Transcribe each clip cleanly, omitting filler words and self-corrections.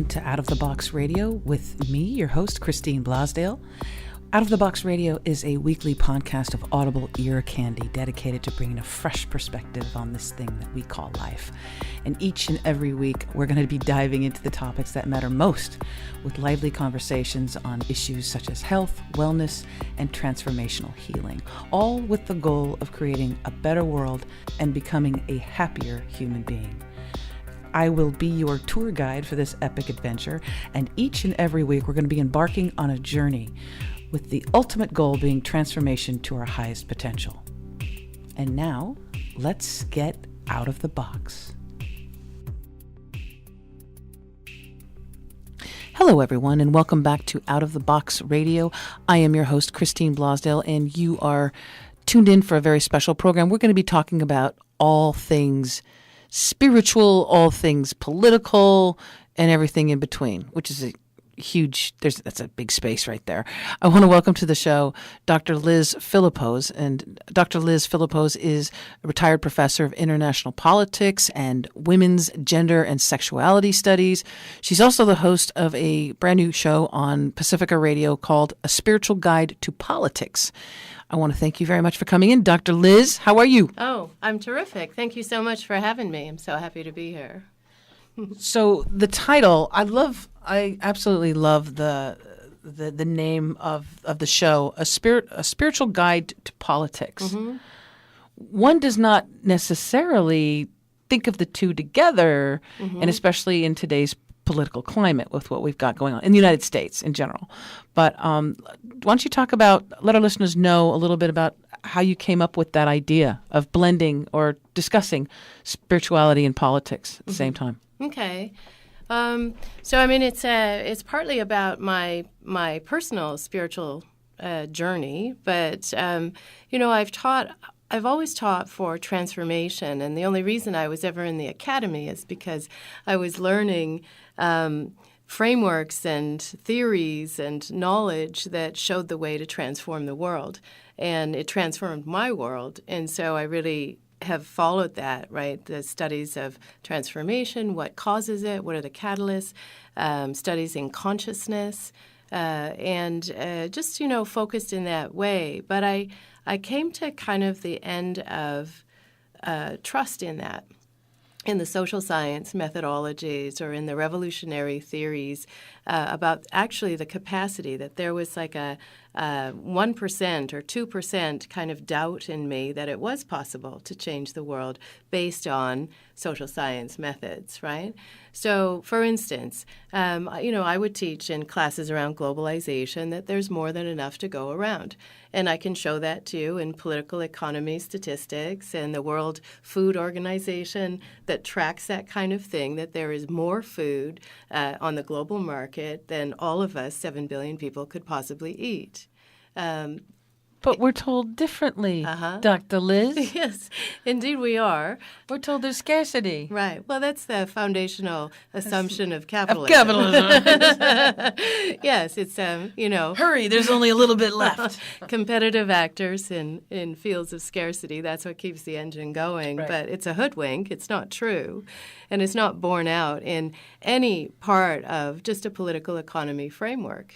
welcome to Out of the Box Radio with me, your host, Christine Blasdale. Out of the Box Radio is a weekly podcast of audible ear candy dedicated to bringing a fresh perspective on this thing that we call life. And each and every week, we're going to be diving into the topics that matter most with lively conversations on issues such as health, wellness, and transformational healing, all with the goal of creating a better world and becoming a happier human being. I will be your tour guide for this epic adventure, and each and every week we're going to be embarking on a journey with the ultimate goal being transformation to our highest potential. And now, let's get out of the box. Hello, everyone, and welcome back to Out of the Box Radio. I am your host, Christine Blasdale, and you are tuned in for a very special program. We're going to be talking about all things spiritual, all things political, and everything in between, which is that's a big space right there. I want to welcome to the show Dr. Liz Philipose. And Dr. Liz Philipose is a retired professor of international politics and women's gender and sexuality studies. She's also the host of a brand new show on Pacifica Radio called A Spiritual Guide to Politics. I want to thank you very much for coming in. Dr. Liz, how are you? Oh, I'm terrific. Thank you so much for having me. I'm so happy to be here. So the title, I absolutely love the name of the show, a spiritual guide to politics. Mm-hmm. One does not necessarily think of the two together, mm-hmm. and especially in today's political climate with what we've got going on in the United States in general. But why don't you let our listeners know a little bit about how you came up with that idea of blending or discussing spirituality and politics at the same time? Okay. So I mean, it's partly about my personal spiritual journey, but I've always taught for transformation, and the only reason I was ever in the academy is because I was learning frameworks and theories and knowledge that showed the way to transform the world, and it transformed my world, and so I really have followed that, right? The studies of transformation, what causes it, what are the catalysts, studies in consciousness, and just, focused in that way. But I came to kind of the end of trust in that, in the social science methodologies or in the revolutionary theories about actually the capacity that there was like a 1% or 2% kind of doubt in me that it was possible to change the world based on social science methods, right? So, for instance, I would teach in classes around globalization that there's more than enough to go around. And I can show that to you in political economy statistics and the World Food Organization that tracks that kind of thing, that there is more food on the global market than all of us, 7 billion people, could possibly eat. But we're told differently, Dr. Liz. Yes, indeed we are. We're told there's scarcity. Right. Well, that's the foundational assumption of capitalism. Yes, it's, Hurry, there's only a little bit left. Competitive actors in fields of scarcity, that's what keeps the engine going. Right. But it's a hoodwink. It's not true. And it's not borne out in any part of just a political economy framework,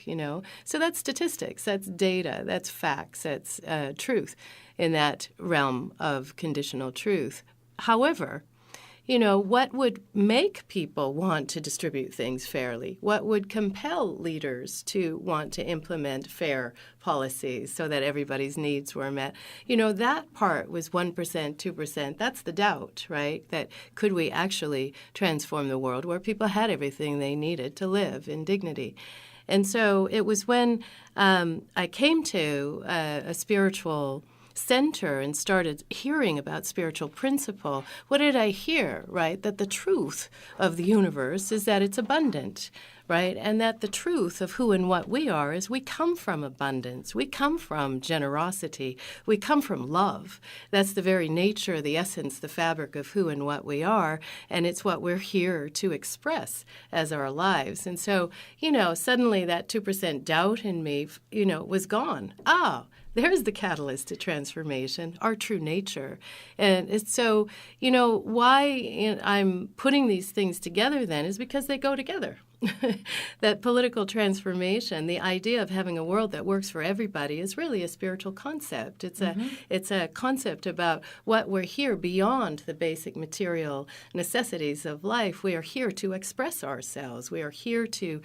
So that's statistics, that's data, that's facts, that's truth in that realm of conditional truth. However, what would make people want to distribute things fairly? What would compel leaders to want to implement fair policies so that everybody's needs were met? That part was 1%, 2%. That's the doubt, right? That could we actually transform the world where people had everything they needed to live in dignity? And so it was when I came to a spiritual center and started hearing about spiritual principle. What did I hear, right? That the truth of the universe is that it's abundant, right? And that the truth of who and what we are is we come from abundance. We come from generosity. We come from love. That's the very nature, the essence, the fabric of who and what we are, and it's what we're here to express as our lives. And so, suddenly that 2% doubt in me, was gone. There's the catalyst to transformation, our true nature. And it's so, why I'm putting these things together then is because they go together. that political transformation, the idea of having a world that works for everybody, is really a spiritual concept. It's a concept about what we're here beyond the basic material necessities of life. We are here to express ourselves. We are here to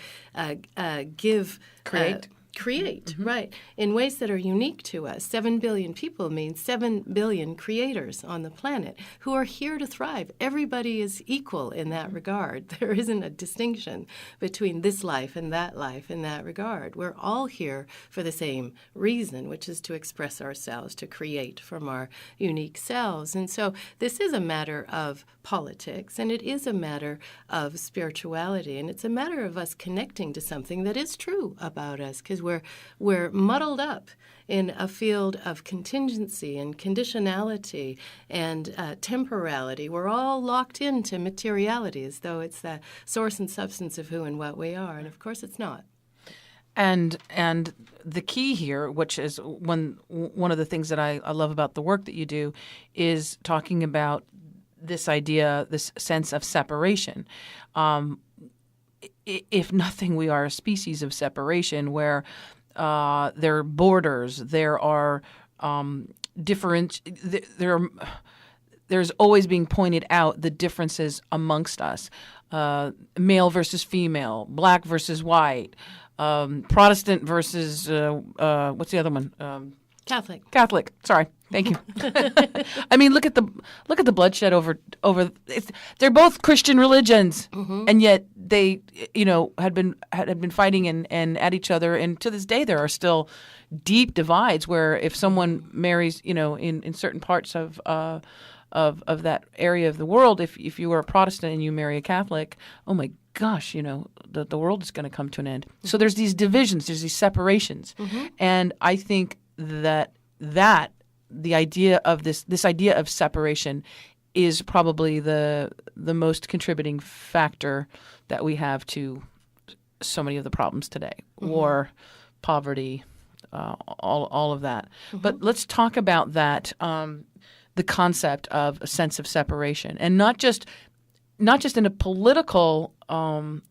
create, right, in ways that are unique to us. 7 billion people means 7 billion creators on the planet who are here to thrive. Everybody is equal in that regard. There isn't a distinction between this life and that life in that regard. We're all here for the same reason, which is to express ourselves, to create from our unique selves. And so this is a matter of politics, and it is a matter of spirituality, and it's a matter of us connecting to something that is true about us, because we're muddled up in a field of contingency and conditionality and temporality. We're all locked into materiality as though it's the source and substance of who and what we are, and of course it's not. And the key here, which is one of the things that I love about the work that you do, is talking about this idea, this sense of separation. If nothing, we are a species of separation where there are borders, there are there's always being pointed out the differences amongst us, male versus female, black versus white, Protestant versus what's the other one? Catholic. Sorry. Thank you. I mean, look at the bloodshed over. They're both Christian religions, and yet they, had been fighting and at each other. And to this day, there are still deep divides where if someone marries, in certain parts of that area of the world, if you are a Protestant and you marry a Catholic, oh my gosh, the world is going to come to an end. So there's these divisions, there's these separations, and I think that the idea of this idea of separation is probably the most contributing factor that we have to so many of the problems today. War, poverty, all of that. But let's talk about that, the concept of a sense of separation, and not just in a political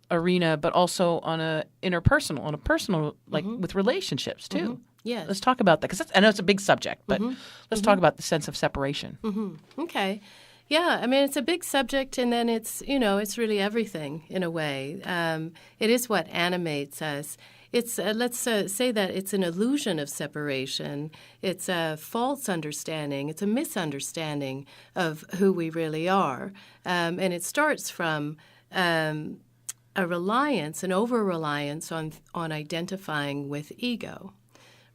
arena, but also on a personal, like with relationships too. Yes. Let's talk about that, because I know it's a big subject, but let's talk about the sense of separation. Okay. Yeah, I mean, it's a big subject, and then it's really everything in a way. It is what animates us. It's let's say that it's an illusion of separation. It's a false understanding. It's a misunderstanding of who we really are, and it starts from a reliance, an over-reliance on identifying with ego.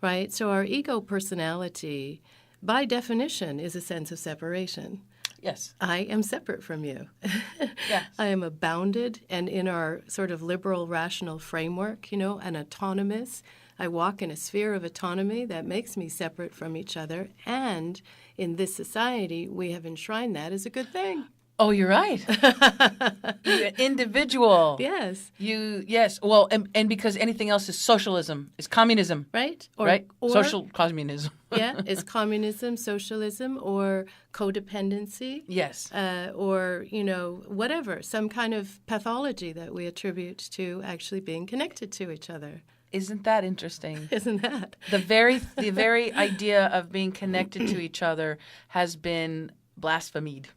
Right? So our ego personality, by definition, is a sense of separation. Yes. I am separate from you. Yes. I am abounded, and in our sort of liberal, rational framework, an autonomous. I walk in a sphere of autonomy that makes me separate from each other, and in this society, we have enshrined that as a good thing. Oh, you're right. You're an individual. Yes. Yes. Well, and because anything else is socialism, is communism. Right. Or social communism. Yeah, is communism, socialism, or codependency. Yes. Or, whatever, some kind of pathology that we attribute to actually being connected to each other. Isn't that interesting? Isn't that? The very idea of being connected to each other has been blasphemed,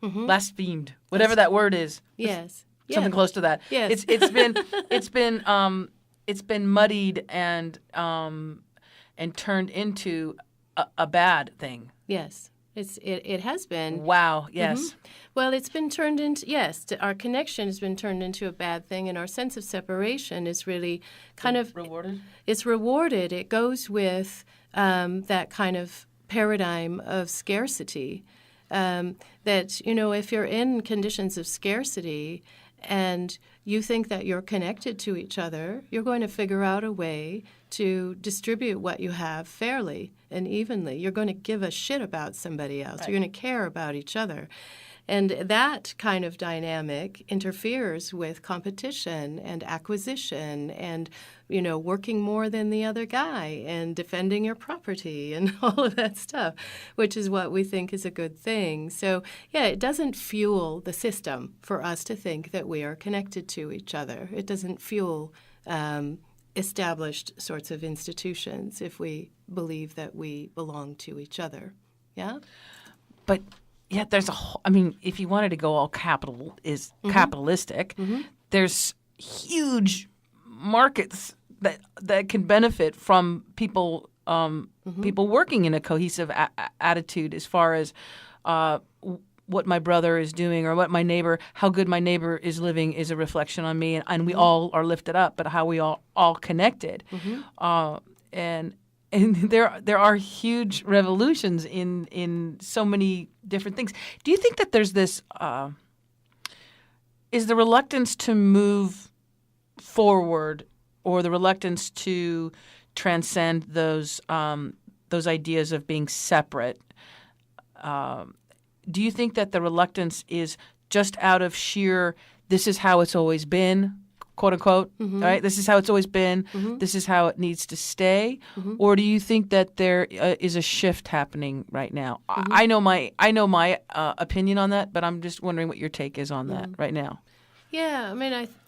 whatever that word is. Yes, something close to that. Yes, it's been muddied and turned into a bad thing. Yes, it has been. Wow. Yes. Well, it's been turned into our connection has been turned into a bad thing, and our sense of separation is really kind of rewarded. It's rewarded. It goes with that kind of paradigm of scarcity. That, if you're in conditions of scarcity and you think that you're connected to each other, you're going to figure out a way to distribute what you have fairly and evenly. You're going to give a shit about somebody else. Right. You're going to care about each other. And that kind of dynamic interferes with competition and acquisition and, working more than the other guy and defending your property and all of that stuff, which is what we think is a good thing. So, yeah, it doesn't fuel the system for us to think that we are connected to each other. It doesn't fuel established sorts of institutions if we believe that we belong to each other. Yeah? But yet there's if you wanted to go all capitalistic, there's huge markets that can benefit from people people working in a cohesive attitude as far as what my brother is doing or what how good my neighbor is living is a reflection on me, and we all are lifted up, but how we all connected. And there are huge revolutions in so many different things. Do you think that there's this is the reluctance to move forward or the reluctance to transcend those ideas of being separate? Do you think that the reluctance is just out of sheer, this is how it's always been, quote unquote, right? This is how it's always been. This is how it needs to stay. Or do you think that there is a shift happening right now? I know my opinion on that, but I'm just wondering what your take is on that right now. Yeah,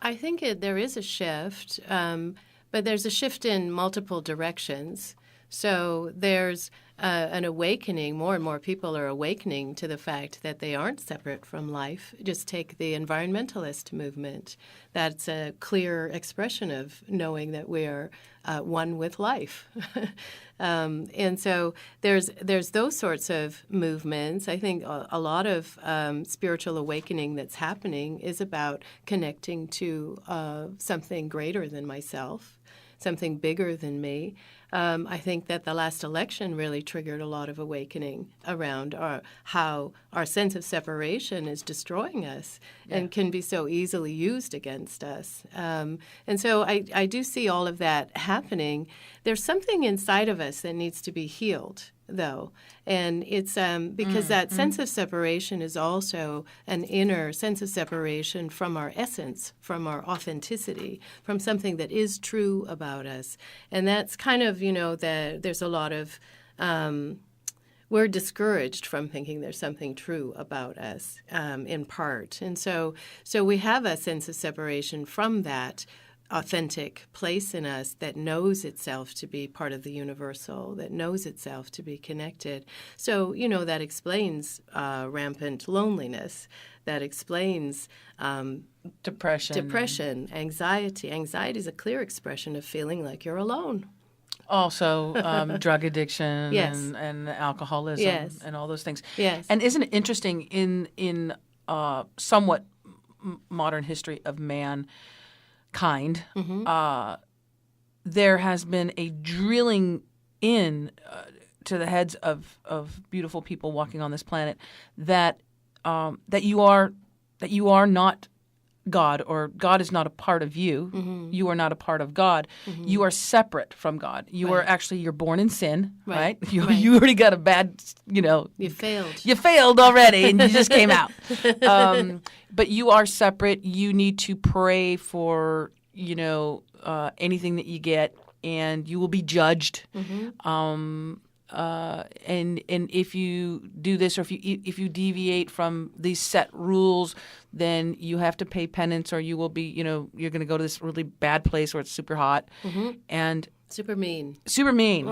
I think there is a shift, but there's a shift in multiple directions. So there's an awakening. More and more people are awakening to the fact that they aren't separate from life. Just take the environmentalist movement. That's a clear expression of knowing that we are one with life. And so there's those sorts of movements. I think a lot of spiritual awakening that's happening is about connecting to something greater than myself, something bigger than me. I think that the last election really triggered a lot of awakening around how our sense of separation is destroying us and can be so easily used against us. And so I do see all of that happening. There's something inside of us that needs to be healed, though. And it's because that sense of separation is also an inner sense of separation from our essence, from our authenticity, from something that is true about us. And that's kind of, there's a lot of, we're discouraged from thinking there's something true about us in part. And so we have a sense of separation from that authentic place in us that knows itself to be part of the universal, that knows itself to be connected. So, that explains rampant loneliness. That explains depression, anxiety. Anxiety is a clear expression of feeling like you're alone. Also, drug addiction and alcoholism and all those things. Yes. And isn't it interesting in somewhat modern history of mankind, there has been a drilling in to the heads of beautiful people walking on this planet that you are not God, or God is not a part of you. You are not a part of God. You are separate from God. You're born in sin, right? You already got a bad, You failed. You failed already, and you just came out. But you are separate. You need to pray for, anything that you get, and you will be judged. And if you do this, or if you deviate from these set rules, then you have to pay penance, or you will be, you're going to go to this really bad place where it's super hot and super mean, super mean,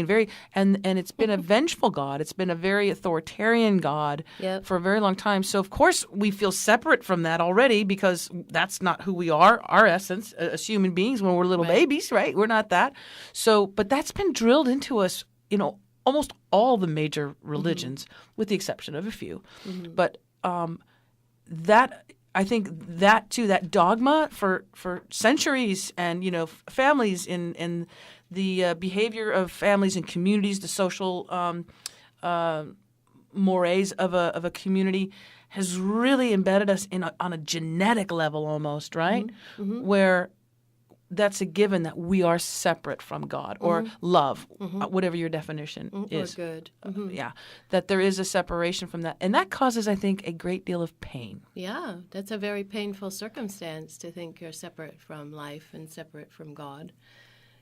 very, and it's been a vengeful God. It's been a very authoritarian God for a very long time. So of course we feel separate from that already, because that's not who we are. Our essence as human beings when we're little babies, right? We're not that. So, but that's been drilled into us. Almost all the major religions, with the exception of a few. But that, I think that too, that dogma for centuries, and families in the behavior of families and communities, the social mores of a community, has really embedded us on a genetic level almost, right? Where that's a given that we are separate from God or love, whatever your definition is. Or good. Yeah, that there is a separation from that. And that causes, I think, a great deal of pain. Yeah, that's a very painful circumstance to think you're separate from life and separate from God.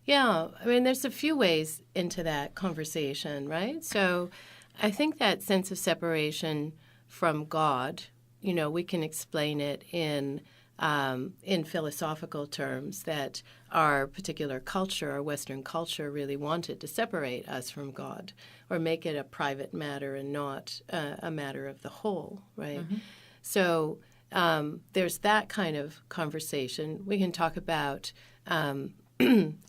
Yeah, I mean, there's a few ways into that conversation, right? So I think that sense of separation from God, we can explain it in philosophical terms, that our particular culture, our Western culture, really wanted to separate us from God or make it a private matter and not a matter of the whole, right? So there's that kind of conversation. We can talk about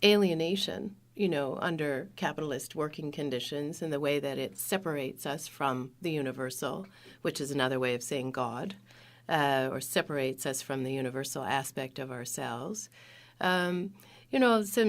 alienation, under capitalist working conditions and the way that it separates us from the universal, which is another way of saying God, or separates us from the universal aspect of ourselves. Some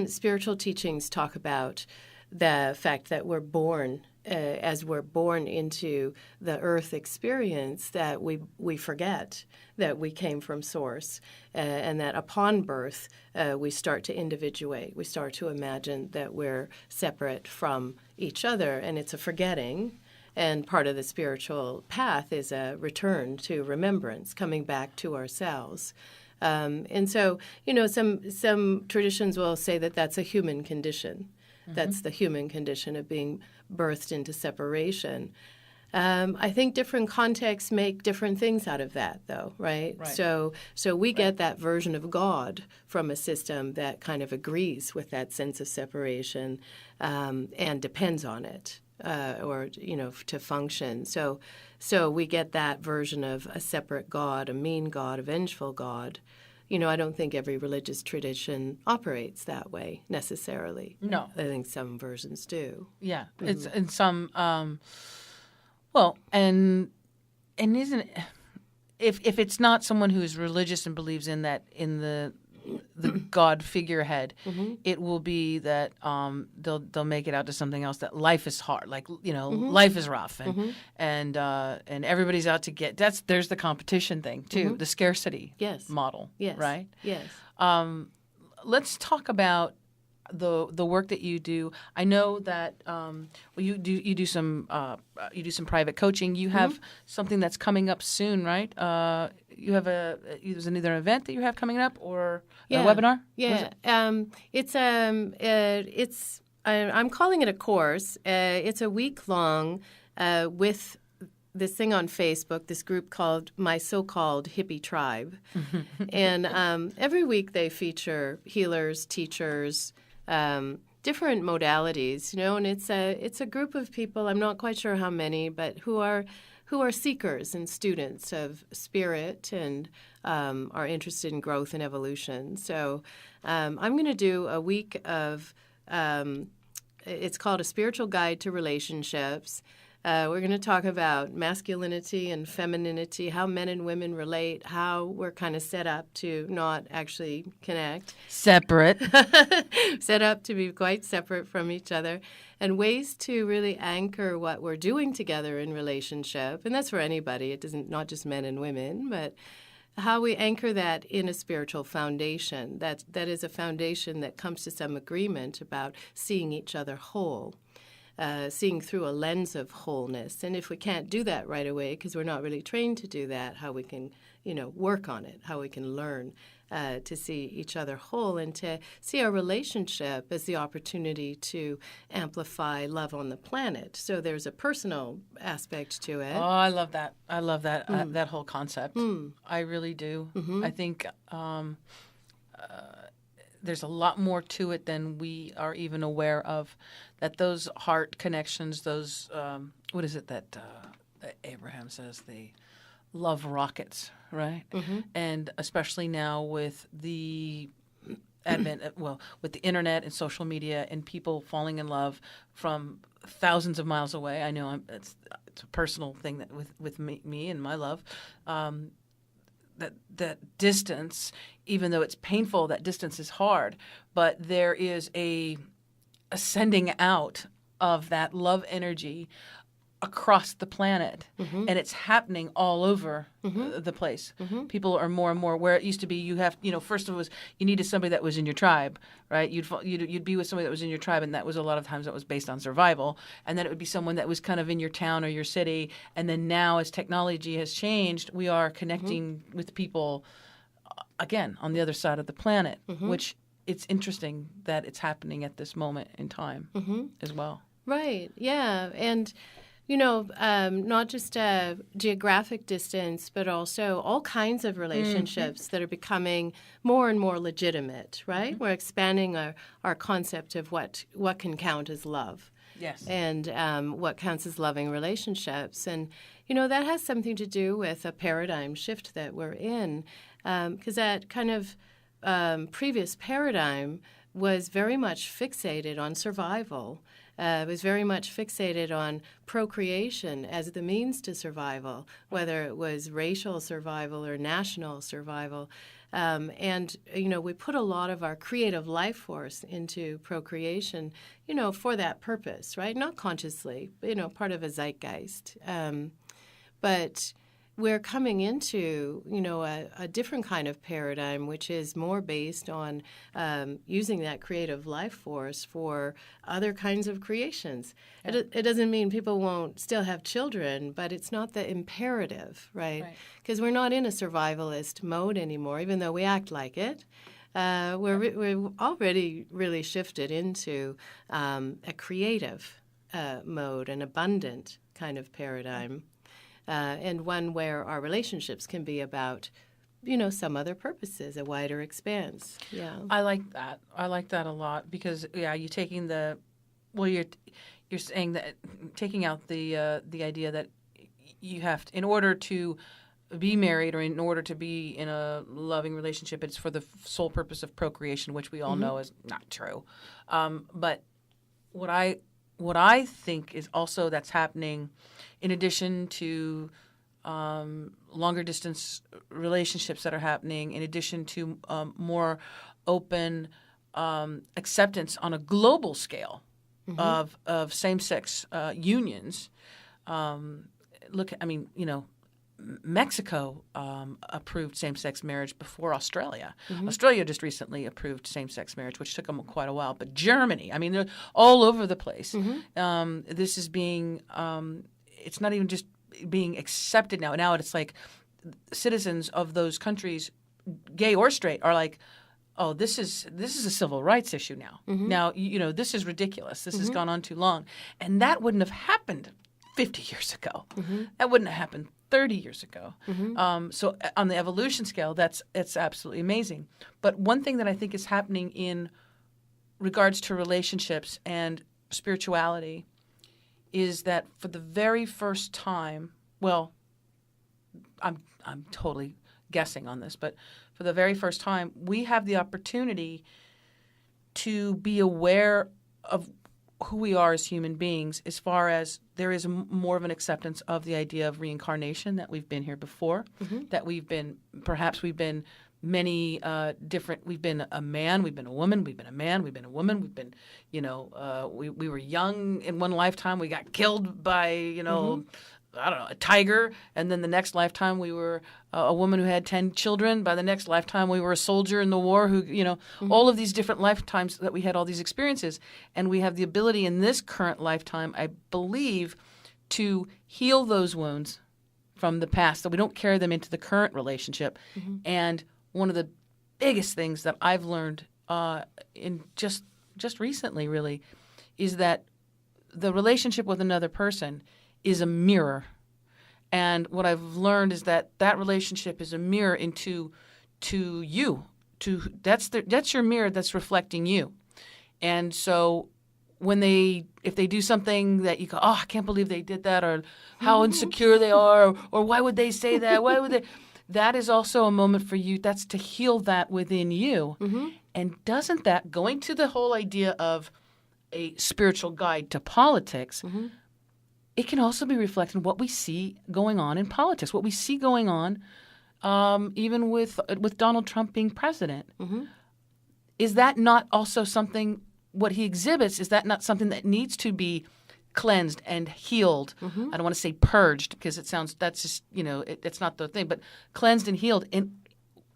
spiritual teachings talk about the fact that we're born, as we're born into the earth experience, that we forget that we came from Source, and that upon birth we start to individuate. We start to imagine that we're separate from each other, and it's a forgetting. And part of the spiritual path is a return to remembrance, coming back to ourselves. And so, some traditions will say that that's a human condition. That's the human condition of being birthed into separation. I think different contexts make different things out of that, though, right? So we get that version of God from a system that kind of agrees with that sense of separation and depends on it, to function. So we get that version of a separate God, a mean God, a vengeful God. I don't think every religious tradition operates that way necessarily. No. I think some versions do. Yeah. It's in some and isn't it, if it's not someone who is religious and believes in that, in the God figurehead, it will be that they'll make it out to something else, that life is hard, like life is rough, and everybody's out to get. There's the competition thing too, the scarcity model, right? Yes. Let's talk about the work that you do. I know that you do some private coaching. You have something that's coming up soon, right? You have there's either an event that you have coming up or a webinar. Yeah, I'm calling it a course. It's a week long with this thing on Facebook, this group called My So-Called Hippie Tribe, and every week they feature healers, teachers. Different modalities, and it's a group of people. I'm not quite sure how many, but who are seekers and students of spirit and are interested in growth and evolution. So I'm going to do a week of. It's called A Spiritual Guide to Relationships. We're going to talk about masculinity and femininity, how men and women relate, how we're kind of set up to not actually connect. Separate. Set up to be quite separate from each other, and ways to really anchor what we're doing together in relationship. And that's for anybody. It doesn't, not just men and women, but how we anchor that in a spiritual foundation. That is a foundation that comes to some agreement about seeing each other whole. Seeing through a lens of wholeness. And if we can't do that right away, because we're not really trained to do that, how we can, work on it, how we can learn to see each other whole and to see our relationship as the opportunity to amplify love on the planet. So there's a personal aspect to it. Oh, I love that. I love that, that whole concept. I really do. I think there's a lot more to it than we are even aware of, that those heart connections, those, what is it that Abraham says, the love rockets, right? And especially now with the advent, with the internet and social media and people falling in love from thousands of miles away. I know it's a personal thing that with me and my love. That distance, even though it's painful, that distance is hard. But there is a sending out of that love energy across the planet, and it's happening all over the place. People are more and more where it used to be. You have, first of all, you needed somebody that was in your tribe, right? You'd be with somebody that was in your tribe, and that was a lot of times that was based on survival. And then it would be someone that was kind of in your town or your city. And then now, as technology has changed, we are connecting with people again on the other side of the planet, which it's interesting that it's happening at this moment in time as well. Right. Yeah. And not just a geographic distance, but also all kinds of relationships that are becoming more and more legitimate, right? We're expanding our concept of what can count as love. Yes. And what counts as loving relationships. And, that has something to do with a paradigm shift that we're in, because that kind of previous paradigm was very much fixated on survival. Was very much fixated on procreation as the means to survival, whether it was racial survival or national survival. And we put a lot of our creative life force into procreation, for that purpose, right? Not consciously, part of a zeitgeist. But we're coming into, a different kind of paradigm, which is more based on using that creative life force for other kinds of creations. Yeah. It doesn't mean people won't still have children, but it's not the imperative, right? Because we're not in a survivalist mode anymore, even though we act like it. We're already really shifted into a creative mode, an abundant kind of paradigm. And one where our relationships can be about, some other purposes, a wider expanse. Yeah, I like that. I like that a lot because you're taking you're saying that taking out the idea that you have to, in order to be married or in order to be in a loving relationship, it's for the sole purpose of procreation, which we all know is not true. But what I think is also that's happening, in addition to longer distance relationships that are happening, in addition to more open acceptance on a global scale of same-sex unions. Mexico approved same-sex marriage before Australia. Australia just recently approved same-sex marriage, which took them quite a while. But Germany, they're all over the place. This is being it's not even just being accepted now. Now it's like citizens of those countries, gay or straight, are like, oh, this is a civil rights issue now. Now, this is ridiculous. This has gone on too long. And that wouldn't have happened 50 years ago. That wouldn't have happened 30 years ago. So on the evolution scale, it's absolutely amazing. But one thing that I think is happening in regards to relationships and spirituality is that for the very first time, well, I'm totally guessing on this, but for the very first time, we have the opportunity to be aware of who we are as human beings, as far as there is more of an acceptance of the idea of reincarnation, that we've been here before, that we've been many different. We've been a man, we've been a woman, we've been a man, we've been a woman, we've been, we were young in one lifetime, we got killed by, I don't know, a tiger, and then the next lifetime we were a woman who had 10 children. By the next lifetime we were a soldier in the war who, all of these different lifetimes that we had all these experiences. And we have the ability in this current lifetime, I believe, to heal those wounds from the past so we don't carry them into the current relationship. And one of the biggest things that I've learned in just recently really is that the relationship with another person is a mirror. And what I've learned is that relationship is a mirror into you. That's your mirror that's reflecting you. And so if they do something that you go, oh, I can't believe they did that, or how insecure they are, or why would they say that? Why would they? That is also a moment for you. That's to heal that within you. And doesn't that, going to the whole idea of a spiritual guide to politics, it can also be reflected in what we see going on in politics, what we see going on even with Donald Trump being president. Is that not also something, what he exhibits, is that not something that needs to be cleansed and healed. I don't want to say purged because that's just, it's not the thing, but cleansed and healed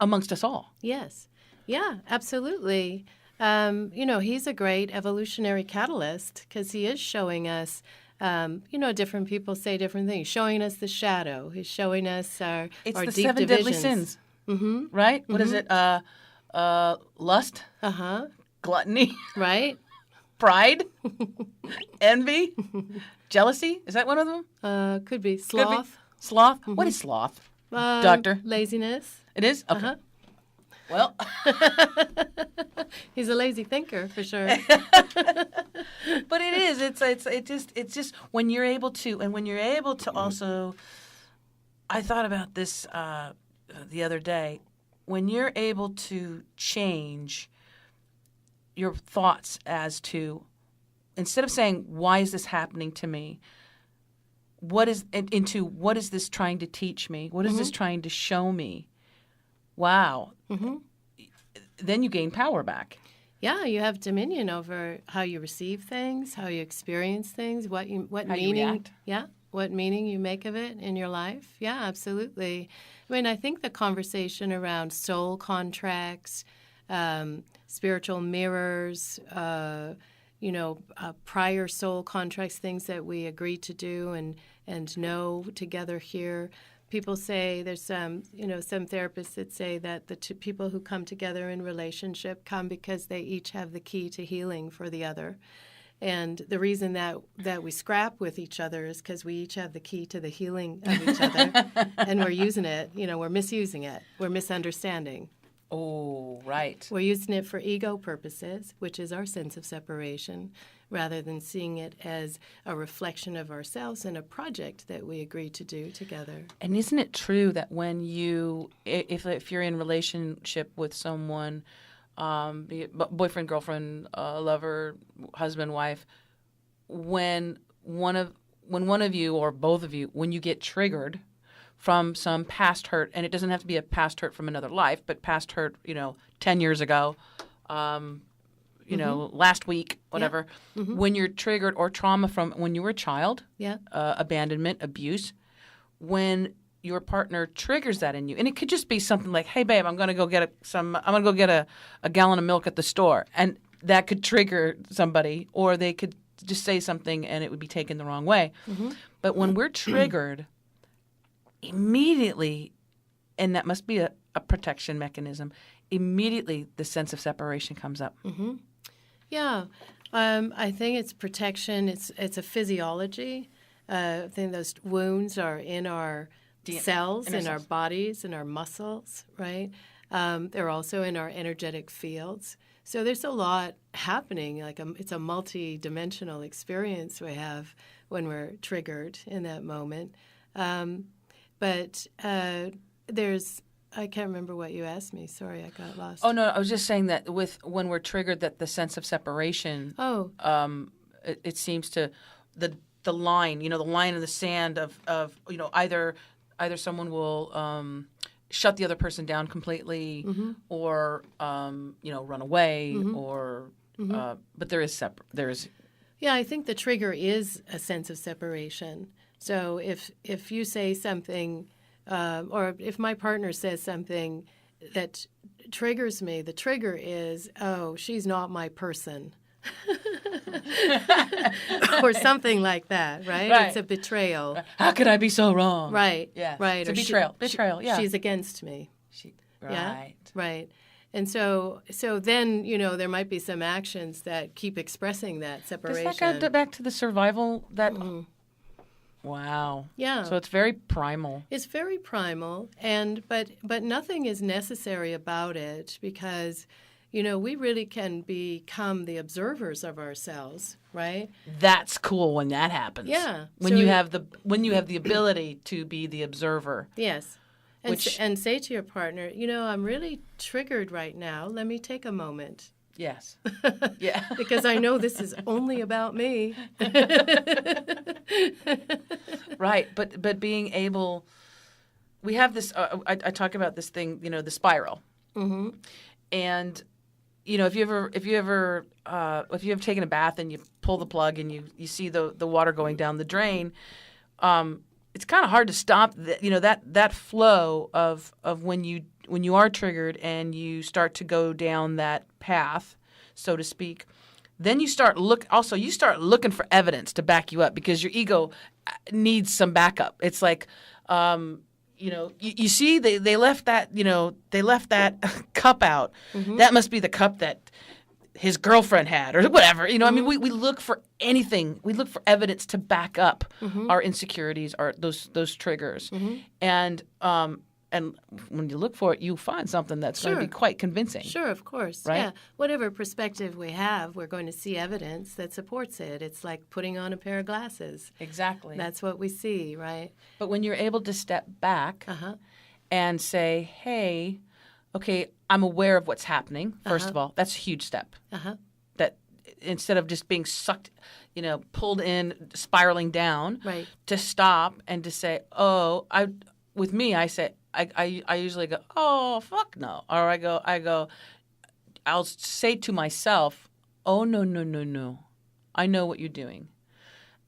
amongst us all. Yes. Yeah, absolutely. He's a great evolutionary catalyst because he is showing us, different people say different things, showing us the shadow. He's showing us our It's our the deep 7 divisions. deadly sins, right? What is it? Lust, gluttony, Right? pride, envy, jealousy. Is that one of them? Could be sloth. Sloth. What is sloth, Doctor? Laziness. It is? Okay. Well, he's a lazy thinker for sure. But it is. It's just when you're able to, and when you're able to also. I thought about this the other day. When you're able to change your thoughts as to, instead of saying, "Why is this happening to me?" what is this trying to teach me? What is this trying to show me? Wow. Then you gain power back. Yeah, you have dominion over how you receive things, how you experience things, what how meaning. You react. Yeah, what meaning you make of it in your life. Yeah, absolutely. I mean, I think the conversation around soul contracts, spiritual mirrors, prior soul contracts, things that we agreed to do and know together here. People say there's some therapists that say that the two people who come together in relationship come because they each have the key to healing for the other. And the reason that we scrap with each other is because we each have the key to the healing of each other, and we're using it. We're misusing it. We're misunderstanding. Oh, right. We're using it for ego purposes, which is our sense of separation, rather than seeing it as a reflection of ourselves and a project that we agreed to do together. And isn't it true that when if you're in relationship with someone, be it boyfriend, girlfriend, lover, husband, wife, when one of you or both of you, when you get triggered from some past hurt, and it doesn't have to be a past hurt from another life, but past hurt, 10 years ago, last week, whatever, when you're triggered, or trauma from when you were a child, abandonment, abuse, when your partner triggers that in you, and it could just be something like, "Hey, babe, I'm going to go get a gallon of milk at the store," and that could trigger somebody, or they could just say something and it would be taken the wrong way. But when we're triggered, immediately, and that must be a protection mechanism, immediately the sense of separation comes up. Yeah, I think it's protection. It's a physiology. I think those wounds are in our cells, in our bodies, in our muscles, right? They're also in our energetic fields. So there's a lot happening. It's a multi-dimensional experience we have when we're triggered in that moment. But I can't remember what you asked me. Sorry, I got lost. Oh, no, I was just saying that when we're triggered, that the sense of separation, it seems to, the line, the line in the sand of either someone will shut the other person down completely, or run away, or but there is. Yeah, I think the trigger is a sense of separation. So if you say something, or if my partner says something that triggers me, the trigger is, "Oh, she's not my person." Or something like that, right? It's a betrayal. How could I be so wrong? Right. Yeah. Right. It's a betrayal. Yeah. She's against me. Right. Yeah? Right. And so then, there might be some actions that keep expressing that separation. Does that go back to the survival that... Wow. Yeah. So it's very primal. It's very primal, but nothing is necessary about it, because we really can become the observers of ourselves, right? That's cool when that happens. Yeah. When you have the ability to be the observer. Yes. And say to your partner, I'm really triggered right now. Let me take a moment. Yes. Yeah. Because I know this is only about me. Right. But being able, we have this, I talk about this thing, the spiral. And if you have taken a bath and you pull the plug and you see the water going down the drain, it's kind of hard to stop that flow of when you are triggered and you start to go down that path, so to speak. Then you start looking for evidence to back you up because your ego needs some backup. It's like, you see they left that cup out. Mm-hmm. That must be the cup that his girlfriend had or whatever. I mean, we look for anything. We look for evidence to back up our insecurities, those triggers. And when you look for it, you find something that's going to be quite convincing. Sure, of course. Right? Yeah. Whatever perspective we have, we're going to see evidence that supports it. It's like putting on a pair of glasses. Exactly. That's what we see, right? But when you're able to step back and say, hey, okay, I'm aware of what's happening, first of all, that's a huge step. That instead of just being sucked, pulled in, spiraling down, right, to stop and to say, I say, I usually go, oh, fuck no. Or I'll say to myself, oh, no. I know what you're doing.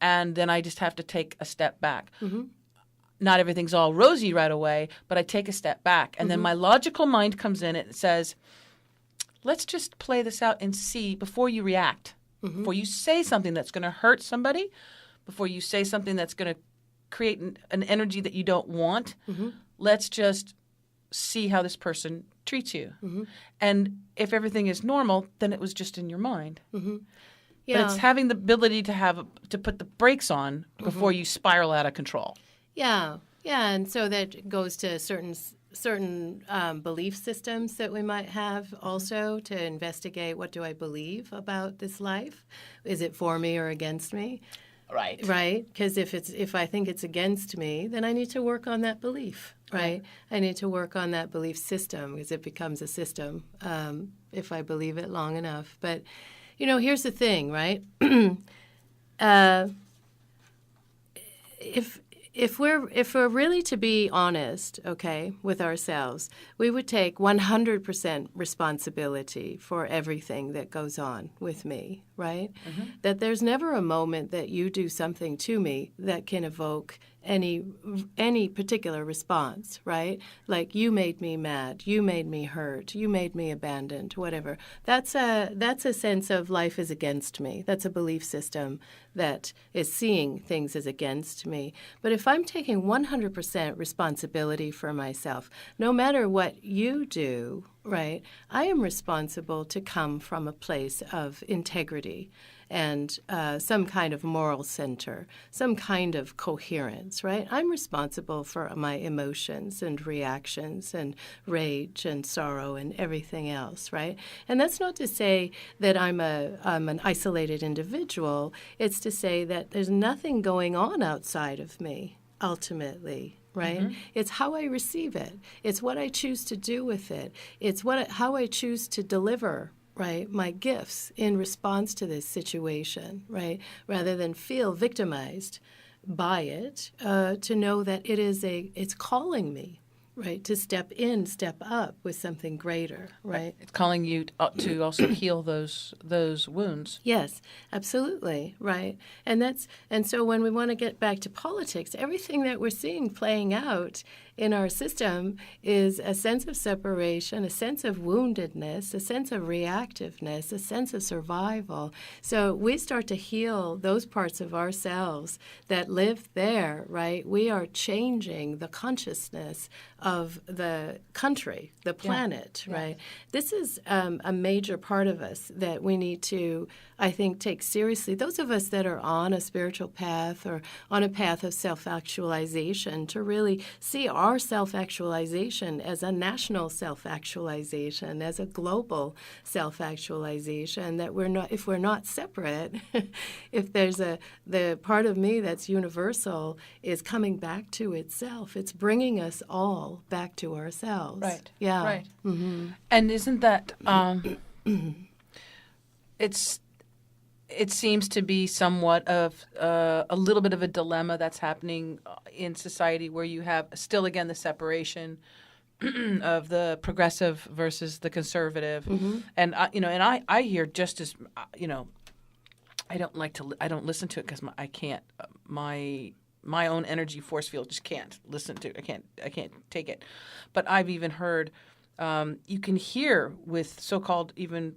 And then I just have to take a step back. Not everything's all rosy right away, but I take a step back. And then my logical mind comes in and says, let's just play this out and see before you react, before you say something that's going to hurt somebody, before you say something that's going to create an energy that you don't want. Let's just see how this person treats you. And if everything is normal, then it was just in your mind. Yeah. But it's having the ability to put the brakes on before you spiral out of control. Yeah, and so that goes to certain belief systems that we might have also to investigate, what do I believe about this life? Is it for me or against me? Right. Because if I think it's against me, then I need to work on that belief. Right. I need to work on that belief system because it becomes a system if I believe it long enough. But here's the thing, right? If we're really to be honest, okay, with ourselves, we would take 100% responsibility for everything that goes on with me, right? That there's never a moment that you do something to me that can evoke any particular response, right? Like you made me mad, you made me hurt, you made me abandoned, whatever. That's a sense of life is against me. That's a belief system that is seeing things as against me. But if I'm taking 100% responsibility for myself, no matter what you do, right, I am responsible to come from a place of integrity and some kind of moral center, some kind of coherence, right? I'm responsible for my emotions and reactions and rage and sorrow and everything else, right? And that's not to say that I'm an isolated individual. It's to say that there's nothing going on outside of me, ultimately. Right? It's how I receive it. It's what I choose to do with it. It's how I choose to deliver, right, my gifts in response to this situation, right, rather than feel victimized by it, to know that it's calling me, right, to step up with something greater, right? It's calling you to also heal those wounds. Yes, absolutely, right. And so when we want to get back to politics, everything that we're seeing playing out in our system is a sense of separation, a sense of woundedness, a sense of reactiveness, a sense of survival. So we start to heal those parts of ourselves that live there, right? We are changing the consciousness of the country, the planet, right? This is a major part of us that we need to, I think, take seriously. Those of us that are on a spiritual path or on a path of self-actualization, to really see our self-actualization as a national self-actualization, as a global self-actualization, that if we're not separate, if there's the part of me that's universal is coming back to itself. It's bringing us all back to ourselves. Right. Yeah. Right. And isn't that it seems to be somewhat of a little bit of a dilemma that's happening in society, where you have still, again, the separation of the progressive versus the conservative, and I hear just as I don't listen to it because I can't my own energy force field just can't listen to it. I can't take it. But I've even heard you can hear with so-called even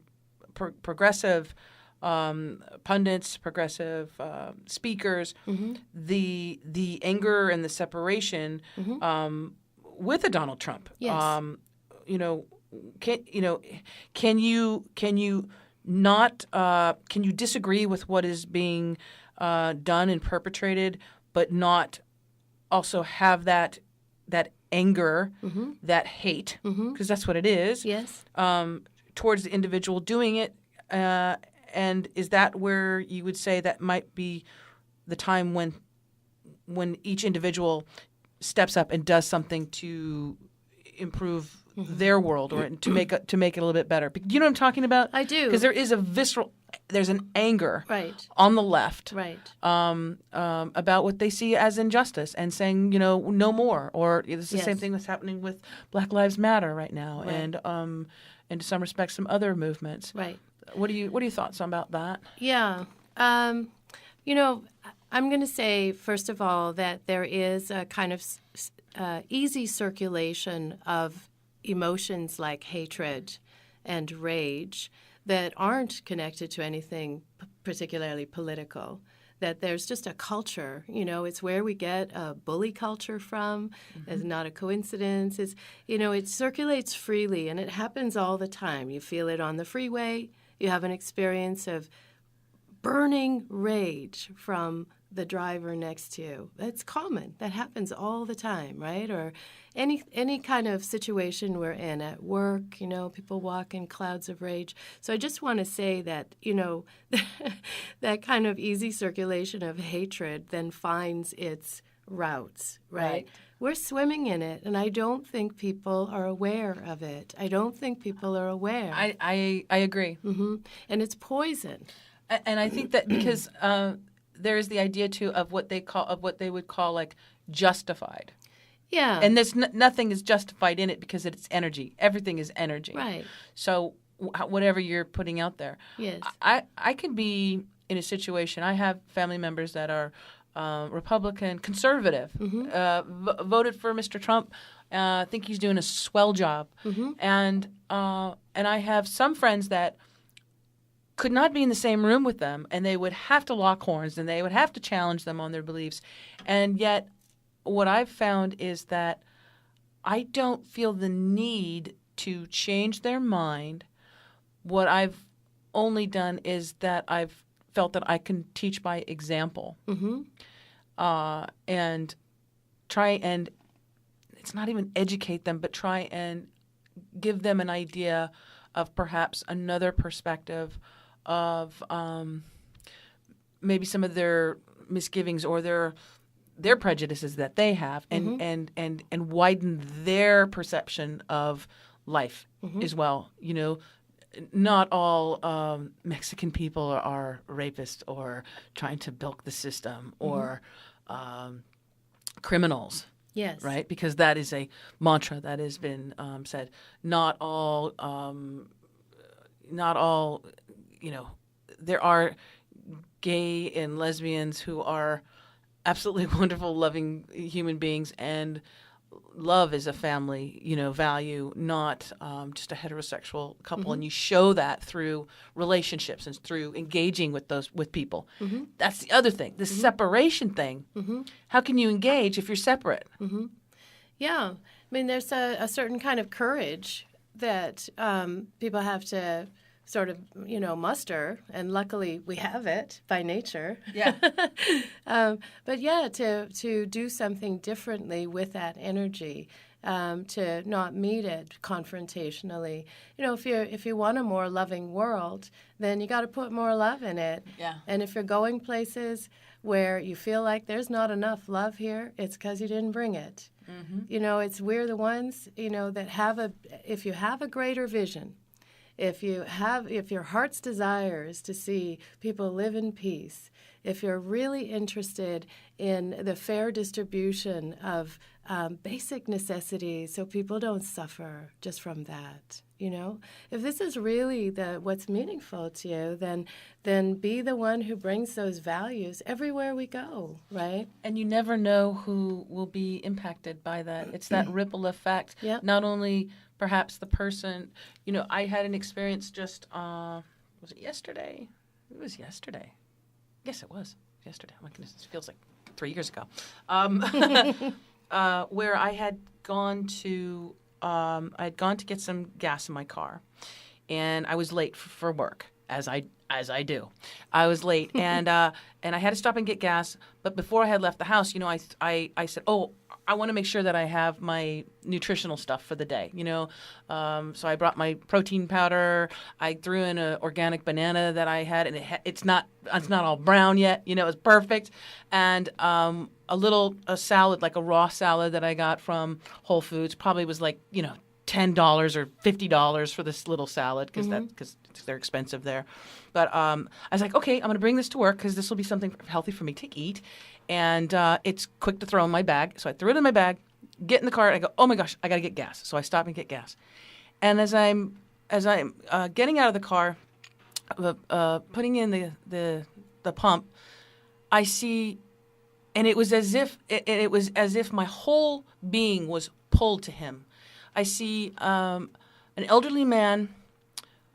progressive pundits, progressive speakers, the anger and the separation with a Donald Trump. Yes. Can you not can you disagree with what is being done and perpetrated, but not also have that anger, that hate, because that's what it is. Yes. Towards the individual doing it. And is that where you would say that might be the time when each individual steps up and does something to improve their world or to make it a little bit better? You know what I'm talking about? I do. Because there's an anger on the left about what they see as injustice and saying, no more. Or it's the same thing that's happening with Black Lives Matter right now and in some respects some other movements. Right. What are your thoughts about that? Yeah. I'm going to say, first of all, that there is a kind of easy circulation of emotions like hatred and rage that aren't connected to anything particularly political. That there's just a culture, it's where we get a bully culture from. It's not a coincidence. It circulates freely, and it happens all the time. You feel it on the freeway. You have an experience of burning rage from the driver next to you. That's common. That happens all the time, right? Or any kind of situation we're in at work, people walk in clouds of rage. So I just want to say that, that kind of easy circulation of hatred then finds its routes, right? We're swimming in it, and I don't think people are aware of it. I don't think people are aware. I agree. And it's poison. And I think that because there is the idea too of what they would call like justified. Yeah. And there's nothing is justified in it because it's energy. Everything is energy. Right. So whatever you're putting out there. Yes. I could be in a situation. I have family members that are Republican, conservative, voted for Mr. Trump. Think he's doing a swell job. And I have some friends that could not be in the same room with them, and they would have to lock horns, and they would have to challenge them on their beliefs. And yet what I've found is that I don't feel the need to change their mind. What I've only done is that I've felt that I can teach by example. And try and it's not even educate them, but try and give them an idea of perhaps another perspective of maybe some of their misgivings or their prejudices that they have, and widen their perception of life as well. Not all Mexican people are rapists or trying to bilk the system or criminals. Yes. Right? Because that is a mantra that has been said. Not all, there are gay and lesbians who are absolutely wonderful, loving human beings, and love is a family, value, not just a heterosexual couple. And you show that through relationships and through engaging with people. That's the other thing, the separation thing. How can you engage if you're separate? Yeah. I mean, there's a certain kind of courage that people have to sort of, muster, and luckily we have it by nature. Yeah. But yeah, to do something differently with that energy, to not meet it confrontationally. If you want a more loving world, then you got to put more love in it. Yeah. And if you're going places where you feel like there's not enough love here, it's because you didn't bring it. We're the ones, that if you have a greater vision, if your heart's desire is to see people live in peace, if you're really interested in the fair distribution of basic necessities so people don't suffer just from that. If this is really what's meaningful to you, then be the one who brings those values everywhere we go, right? And you never know who will be impacted by that. It's that ripple effect. Yep. Not only perhaps the person, I had an experience just, was it yesterday? It was yesterday. Yes, it was yesterday. Oh my goodness, it feels like 3 years ago. Where I had gone to get some gas in my car, and I was late for work, as I do. I was late, and I had to stop and get gas. But before I had left the house, I said, "Oh, I want to make sure that I have my nutritional stuff for the day." So I brought my protein powder. I threw in an organic banana that I had, and it's not all brown yet. It was perfect, and a salad, like a raw salad that I got from Whole Foods, probably was like $10 or $50 for this little salad because they're expensive there. But I was like, okay, I'm going to bring this to work because this will be something healthy for me to eat. And it's quick to throw in my bag. So I threw it in my bag, get in the car, and I go, oh my gosh, I got to get gas. So I stop and get gas. And as I'm getting out of the car, putting in the pump, I see, and it was as if my whole being was pulled to him. I see an elderly man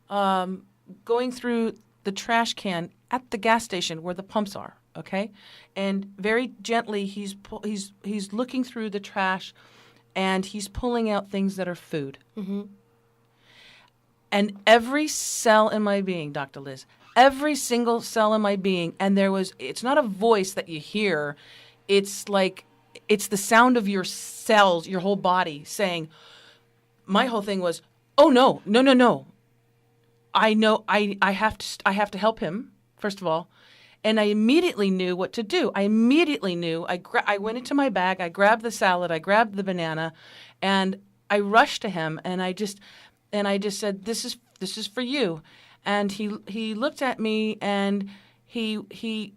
going through the trash can at the gas station where the pumps are. Okay, and very gently he's looking through the trash, and he's pulling out things that are food. Mm-hmm. And every cell in my being, Dr. Liz, every single cell in my being, and it's not a voice that you hear, it's the sound of your cells, your whole body saying. My whole thing was, oh no. I know I have to help him, first of all. And I immediately knew what to do. I immediately knew. I went into my bag. I grabbed the salad. I grabbed the banana, and I rushed to him. And I just said, "This is for you." And he looked at me, and he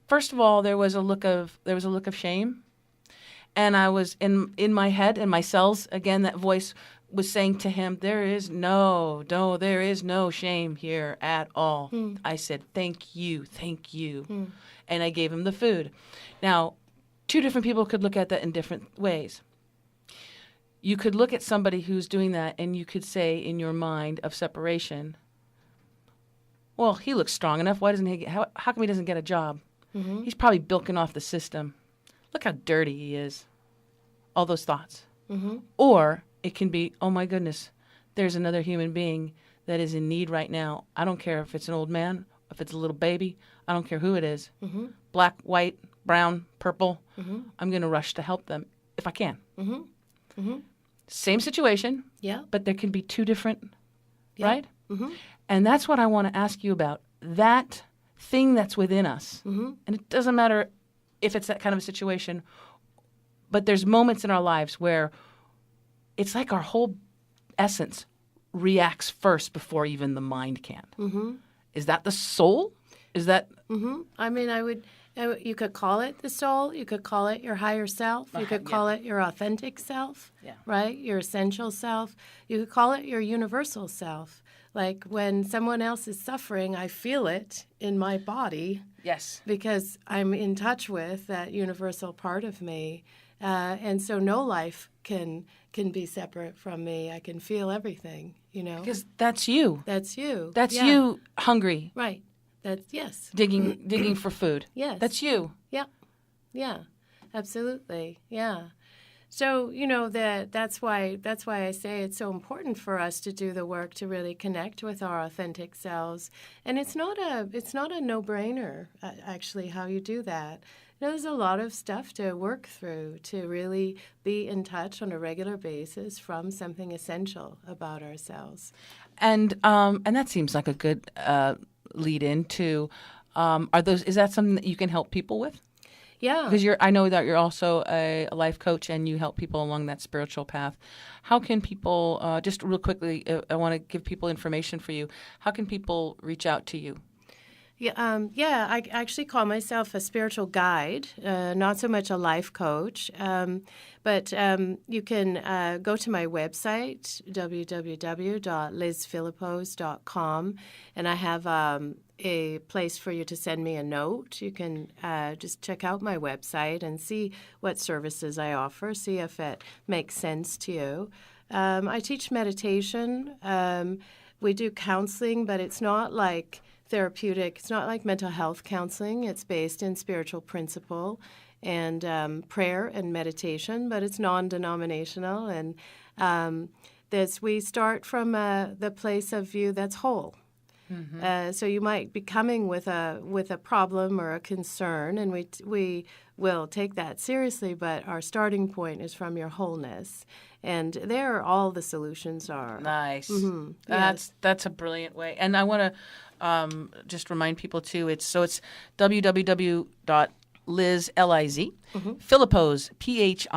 first of all there was a look of shame, and I was in my head and my cells again. That voice was saying to him, there is no shame here at all. I said, thank you. And I gave him the food. Now, two different people could look at that in different ways. You could look at somebody who's doing that and you could say in your mind of separation, well, he looks strong enough. Why doesn't he how come he doesn't get a job? Mm-hmm. He's probably bilking off the system. Look how dirty he is. All those thoughts. Mm-hmm. Or it can be, oh my goodness, there's another human being that is in need right now. I don't care if it's an old man, if it's a little baby. I don't care who it is. Mm-hmm. Black, white, brown, purple. Mm-hmm. I'm going to rush to help them if I can. Mm-hmm. Mm-hmm. Same situation, yeah, but there can be two different, right? Mm-hmm. And that's what I want to ask you about, that thing that's within us. Mm-hmm. And it doesn't matter if it's that kind of a situation, but there's moments in our lives where it's like our whole essence reacts first before even the mind can. Mm-hmm. Is that the soul? Is that? Mm-hmm. I mean, you could call it the soul. You could call it your higher self. You could call it your authentic self, right? Your essential self. You could call it your universal self. Like when someone else is suffering, I feel it in my body. Yes. Because I'm in touch with that universal part of me. And so no life can be separate from me. I can feel everything, Because that's you. That's you. That's you hungry. Right. Yes. Digging for food. Yes. That's you. Yeah. Yeah. Absolutely. Yeah. So, that's why I say it's so important for us to do the work to really connect with our authentic selves. And it's not a no-brainer, actually, how you do that. There's a lot of stuff to work through to really be in touch on a regular basis from something essential about ourselves. And that seems like a good lead into is that something that you can help people with? Yeah. Because I know that you're also a life coach and you help people along that spiritual path. How can people, just real quickly, I want to give people information for you. How can people reach out to you? Yeah, I actually call myself a spiritual guide, not so much a life coach. But you can go to my website, www.lizphilipose.com, and I have a place for you to send me a note. You can just check out my website and see what services I offer, see if it makes sense to you. I teach meditation. We do counseling, but it's not like therapeutic. It's not like mental health counseling. It's based in spiritual principle and prayer and meditation, but it's non-denominational. And we start from the place of view that's whole. Mm-hmm. So you might be coming with a problem or a concern, and we will take that seriously, but our starting point is from your wholeness. And there all the solutions are. Nice. Mm-hmm. That's a brilliant way. And I want to just remind people, too, it's www.liz, L-I-Z, Philipose, P-H-I-L-I-P-O-S-E.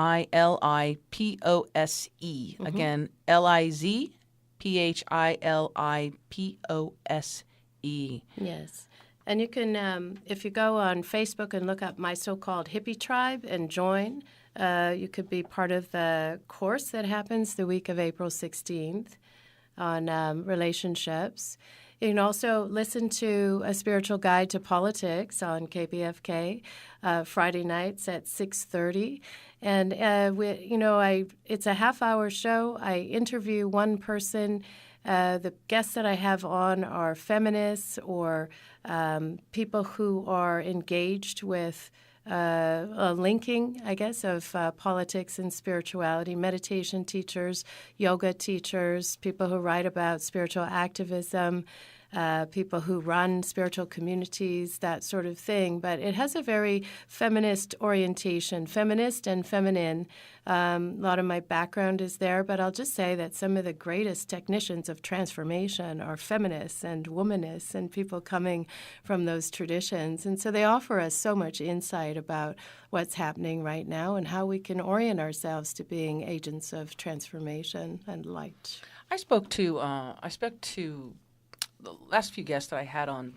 Again, L-I-Z, P-H-I-L-I-P-O-S-E. Yes. And you can, if you go on Facebook and look up My So-Called Hippie Tribe and join, you could be part of the course that happens the week of April 16th on relationships. You can also listen to A Spiritual Guide to Politics on KPFK Friday nights at 6:30. And, it's a half-hour show. I interview one person. The guests that I have on are feminists or people who are engaged with a linking, I guess, of politics and spirituality, meditation teachers, yoga teachers, people who write about spiritual activism, people who run spiritual communities, that sort of thing. But it has a very feminist orientation, feminist and feminine. A lot of my background is there, but I'll just say that some of the greatest technicians of transformation are feminists and womanists and people coming from those traditions. And so they offer us so much insight about what's happening right now and how we can orient ourselves to being agents of transformation and light. I spoke to the last few guests that I had on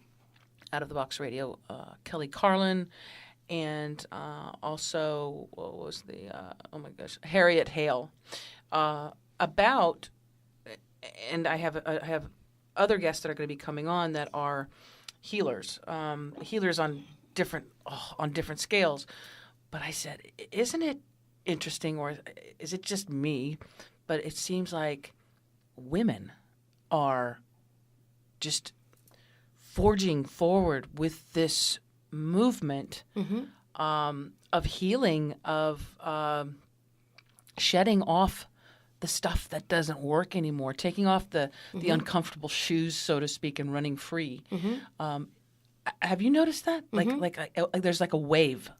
Out of the Box Radio, Kelly Carlin, and also what was the Harriet Hale, about, and I have other guests that are going to be coming on that are healers, healers on different scales. But I said, isn't it interesting, or is it just me? But it seems like women are just forging forward with this movement of healing, of shedding off the stuff that doesn't work anymore, taking off the uncomfortable shoes, so to speak, and running free. Have you noticed that? Like there's like a wave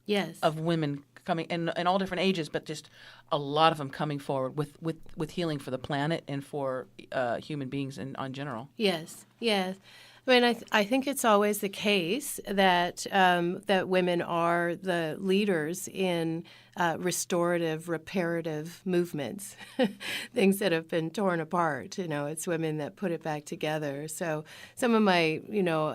of women coming in all different ages, but just a lot of them coming forward with healing for the planet and for human beings in general. Yes. I mean, I think it's always the case that that women are the leaders in restorative, reparative movements, things that have been torn apart. It's women that put it back together. So some of my,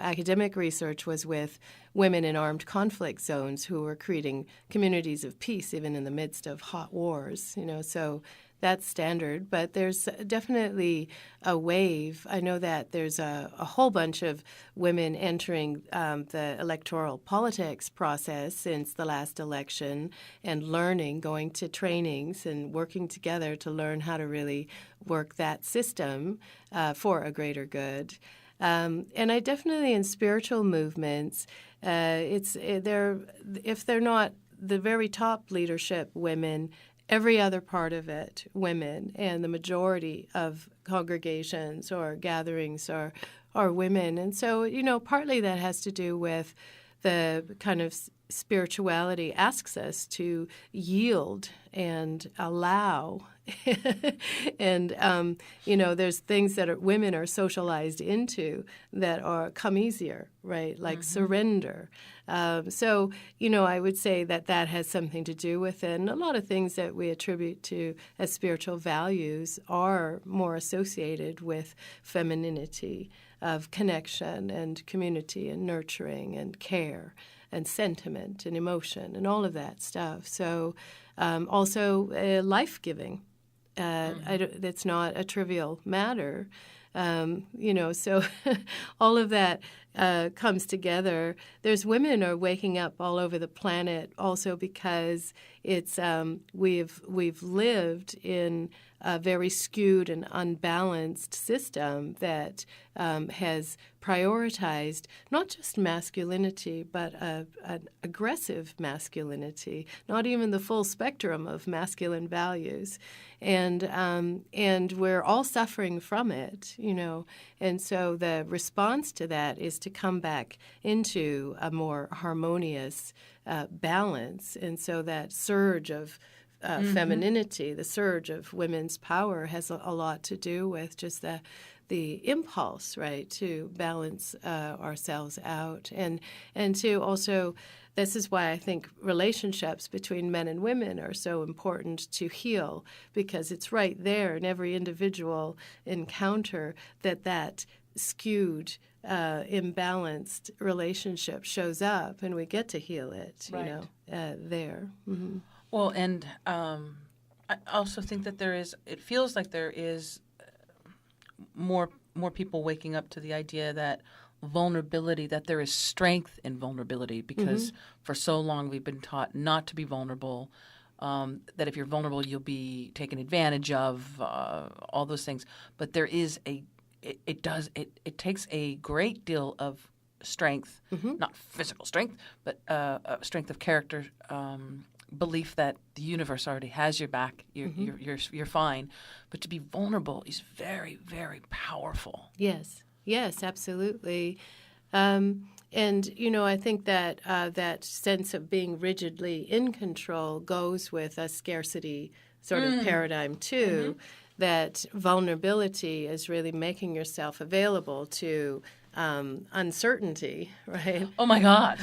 academic research was with women in armed conflict zones who were creating communities of peace even in the midst of hot wars. So that's standard, but there's definitely a wave. I know that there's a whole bunch of women entering the electoral politics process since the last election and learning, going to trainings and working together to learn how to really work that system for a greater good. And I definitely, in spiritual movements, if they're not the very top leadership women, every other part of it, women, and the majority of congregations or gatherings are women. And so, partly that has to do with the kind of spirituality asks us to yield and allow. And, there's things that women are socialized into that come easier, right? Like surrender. So, I would say that has something to do with it. And a lot of things that we attribute to as spiritual values are more associated with femininity. of connection and community and nurturing and care and sentiment and emotion and all of that stuff. So also life-giving. It's not a trivial matter. So all of that comes together. There's women are waking up all over the planet also because it's we've lived in a very skewed and unbalanced system that has prioritized not just masculinity, but an aggressive masculinity, not even the full spectrum of masculine values. And we're all suffering from it, And so the response to that is to come back into a more harmonious balance. And so that surge of femininity, the surge of women's power has a lot to do with just the impulse, right, to balance ourselves out. And to also, this is why I think relationships between men and women are so important to heal, because it's right there in every individual encounter that skewed, imbalanced relationship shows up, and we get to heal it, right. There. Mm-hmm. Well, and I also think that it feels like there is more people waking up to the idea that vulnerability, that there is strength in vulnerability, because for so long we've been taught not to be vulnerable, that if you're vulnerable you'll be taken advantage of, all those things. But there is it takes a great deal of strength, not physical strength, but strength of character, belief that the universe already has your back, you're fine. But to be vulnerable is very, very powerful. Yes, absolutely. And I think that that sense of being rigidly in control goes with a scarcity sort of paradigm too. That vulnerability is really making yourself available to uncertainty, right? Oh, my God.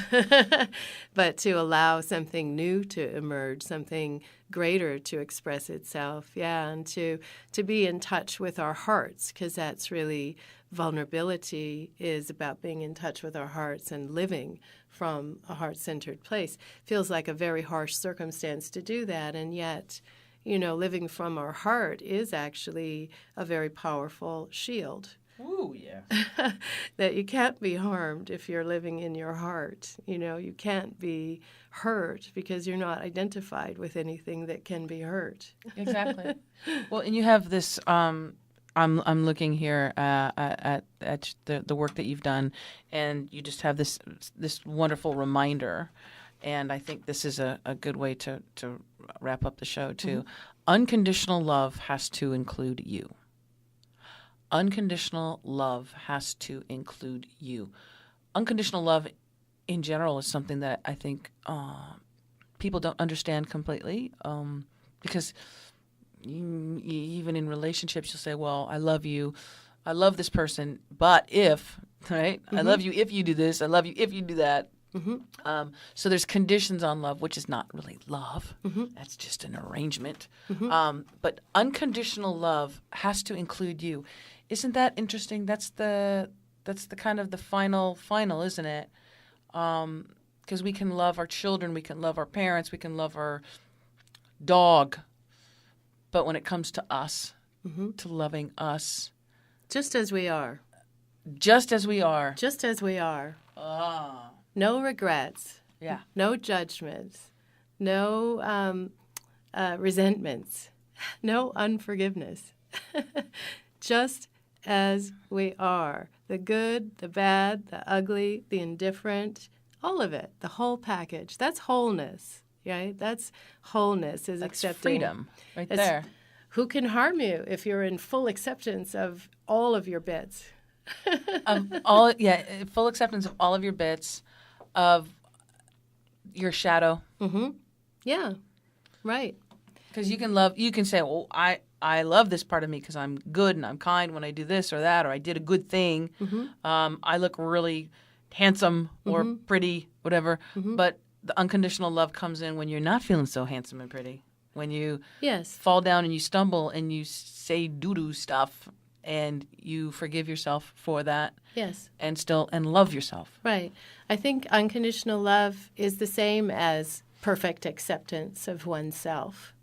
But to allow something new to emerge, something greater to express itself, and to be in touch with our hearts, because that's really vulnerability is about being in touch with our hearts and living from a heart-centered place. Feels like a very harsh circumstance to do that, and yet, living from our heart is actually a very powerful shield. Ooh, yeah. That you can't be harmed if you're living in your heart. You can't be hurt because you're not identified with anything that can be hurt. Exactly. Well, and you have this. I'm looking here at the work that you've done, and you just have this wonderful reminder. And I think this is a good way to wrap up the show too. Unconditional love has to include you. Unconditional love has to include you. Unconditional love in general is something that I think people don't understand completely, because even in relationships you'll say, well, I love you, I love this person, but if, right? I love you if you do this, I love you if you do that. So there's conditions on love, which is not really love. That's just an arrangement. But unconditional love has to include you. Isn't that interesting? That's the kind of the final, isn't it? Because we can love our children, we can love our parents, we can love our dog. But when it comes to us, to loving us. Just as we are. Just as we are. Just as we are. Ah. No regrets. Yeah. No judgments. No resentments. No unforgiveness. Just as we are. The good, the bad, the ugly, the indifferent, all of it, the whole package. That's wholeness, right? That's wholeness, is That's accepting. Freedom, right there. Who can harm you if you're in full acceptance of all of your bits? Full acceptance of all of your bits, of your shadow. Yeah, right. Because you can say, well, I love this part of me because I'm good and I'm kind when I do this or that, or I did a good thing. I look really handsome or pretty, whatever. But the unconditional love comes in when you're not feeling so handsome and pretty. When you fall down and you stumble and you say doo-doo stuff, and you forgive yourself for that. Yes. And love yourself. Right. I think unconditional love is the same as perfect acceptance of oneself.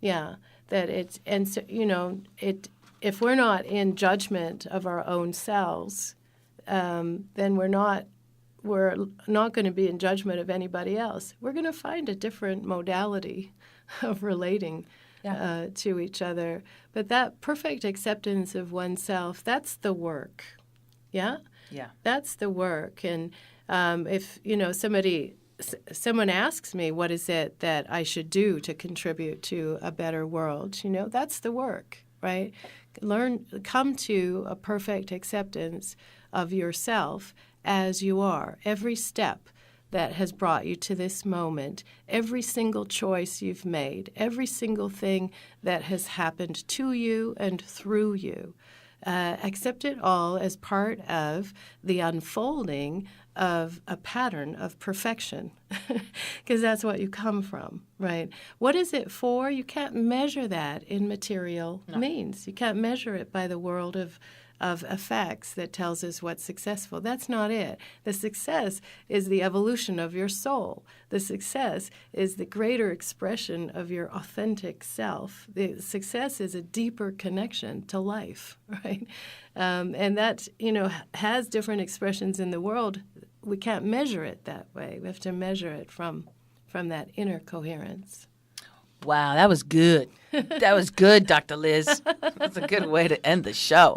Yeah. That it's, and so, if we're not in judgment of our own selves, then we're not going to be in judgment of anybody else. We're going to find a different modality of relating to each other. But that perfect acceptance of oneself, that's the work. Yeah? Yeah. That's the work. And if, someone asks me, what is it that I should do to contribute to a better world? That's the work, right? Come to a perfect acceptance of yourself as you are. Every step that has brought you to this moment, every single choice you've made, every single thing that has happened to you and through you. Accept it all as part of the unfolding of a pattern of perfection, because that's what you come from, right? What is it for? You can't measure that in material means. You can't measure it by the world of effects that tells us what's successful. That's not it. The success is the evolution of your soul. The success is the greater expression of your authentic self. The success is a deeper connection to life, right? And that, has different expressions in the world. We can't measure it that way. We have to measure it from that inner coherence. Wow, that was good. That was good, Dr. Liz. That's a good way to end the show.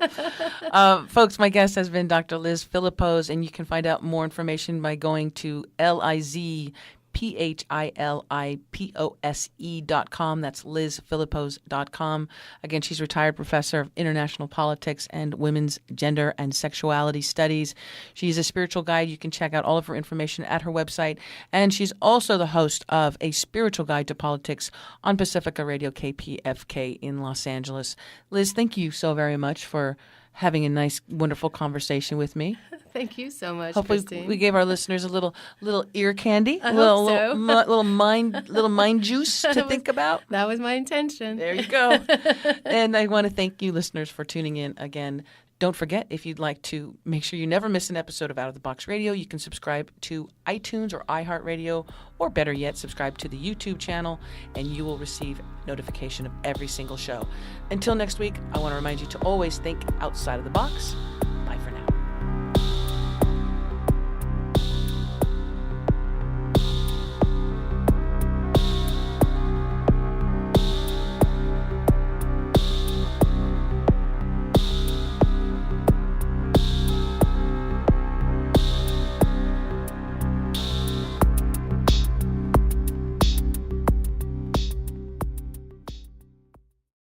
Folks, my guest has been Dr. Liz Philipose, and you can find out more information by going to LizPhilipose.com. That's LizPhilipose.com. Again, she's retired professor of international politics and women's gender and sexuality studies. She's a spiritual guide. You can check out all of her information at her website. And she's also the host of A Spiritual Guide to Politics on Pacifica Radio KPFK in Los Angeles. Liz, thank you so very much for having a nice, wonderful conversation with me. Thank you so much, Hopefully Christine. we gave our listeners a little ear candy, I hope so. little mind juice to think about. That was my intention. There you go. And I want to thank you, listeners, for tuning in again. Don't forget, if you'd like to make sure you never miss an episode of Out of the Box Radio, you can subscribe to iTunes or iHeartRadio, or better yet, subscribe to the YouTube channel, and you will receive notification of every single show. Until next week, I want to remind you to always think outside of the box